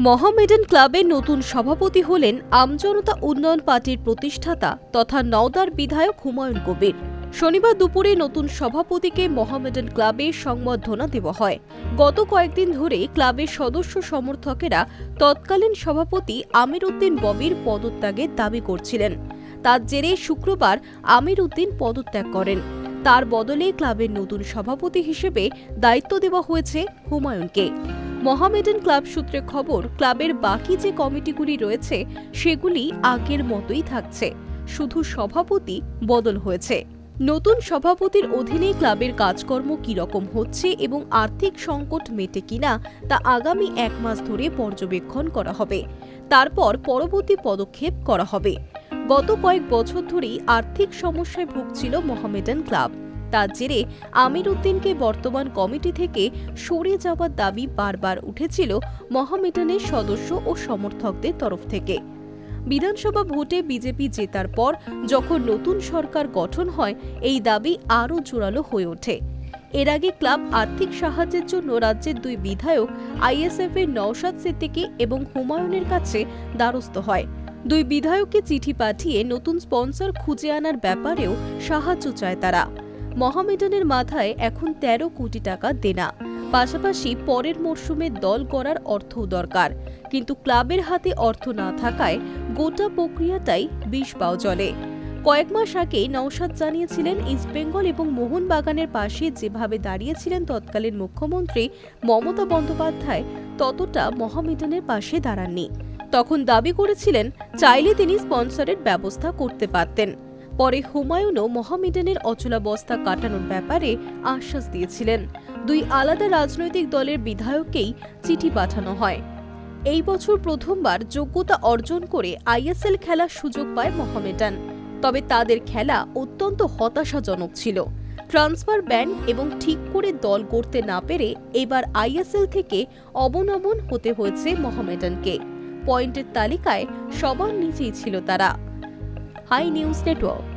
মোহামেডান ক্লাবের নতুন সভাপতি হলেন আমজনতা উন্নয়ন পার্টির প্রতিষ্ঠাতা তথা নওদার বিধায়ক হুমায়ুন কবির। শনিবার দুপুরে নতুন সভাপতিকে মোহামেডান ক্লাবে সংবর্ধনা দেওয়া হয়। গত কয়েকদিন ধরে ক্লাবের সদস্য সমর্থকেরা তৎকালীন সভাপতি আমির উদ্দিন ববির পদত্যাগের দাবি করছিলেন। তার জেরে শুক্রবার আমির উদ্দিন পদত্যাগ করেন। তার বদলে ক্লাবের নতুন সভাপতি হিসেবে দায়িত্ব দেওয়া হয়েছে হুমায়ুনকে। মোহামেডান ক্লাব সূত্রে খবর, ক্লাবের বাকি যে কমিটিগুলি রয়েছে সেগুলি আগের মতোই থাকছে, শুধু সভাপতি বদল হয়েছে। নতুন সভাপতির অধীনে ক্লাবের কাজকর্ম কিরকম হচ্ছে এবং আর্থিক সংকট মেটে কিনা তা আগামী 1 মাস ধরে পর্যবেক্ষণ করা হবে। তারপর পরবর্তী পদক্ষেপ করা হবে। গত কয়েক বছর ধরেই আর্থিক সমস্যায় ভুগছিল মোহামেডান ক্লাব। তার জেরে আমির উদ্দিনকে বর্তমান কমিটি থেকে সরে যাওয়ার দাবি বারবার উঠেছিল মোহামেডানের সদস্য ও সমর্থকদের তরফ থেকে। বিধানসভা ভোটে বিজেপি জেতার পর যখন নতুন সরকার গঠন হয়, এই দাবি আরও জোরালো হয়ে ওঠে। এর আগে ক্লাব আর্থিক সাহায্যের জন্য রাজ্যের 2 বিধায়ক আইএসএফ এর নওশাদ সিদ্দিকী এবং হুমায়ুনের কাছে দ্বারস্থ হয়। 2 বিধায়ককে চিঠি পাঠিয়ে নতুন স্পন্সর খুঁজে আনার ব্যাপারেও সাহায্য চায় তারা। মোহামেডানের মাথায় এখন 13 কোটি টাকা দেনা, পাশাপাশি পরের মরশুমে দল করার অর্থও দরকার। কিন্তু ক্লাবের হাতে অর্থ না থাকায় গোটা প্রক্রিয়াটাই বিষ পাও জলে। কয়েক মাস আগে নওশাদ জানিয়েছিলেন, ইস্টবেঙ্গল এবং মোহনবাগানের পাশে যেভাবে দাঁড়িয়েছিলেন তৎকালীন মুখ্যমন্ত্রী মমতা বন্দ্যোপাধ্যায়, ততটা মোহামেডানের পাশে দাঁড়াননি। তখন দাবি করেছিলেন চাইলে তিনি স্পন্সরের ব্যবস্থা করতে পারতেন। পরে হুমায়ুনও মোহামেডানের অচলাবস্থা কাটানোর ব্যাপারে আশ্বাস দিয়েছিলেন। 2 আলাদা রাজনৈতিক দলের বিধায়ককেই চিঠি পাঠানো হয়। এই বছর প্রথমবার যোগ্যতা অর্জন করে আইএসএল খেলার সুযোগ পায় মোহামেডান। তবে তাদের খেলা অত্যন্ত হতাশাজনক ছিল। ট্রান্সফার ব্যান এবং ঠিক করে দল গড়তে না পেরে এবার আইএসএল থেকে অবনমন হতে হয়েছে মোহামেডানকে। পয়েন্টের তালিকায় সবার নিচেই ছিল তারা। Hi news network.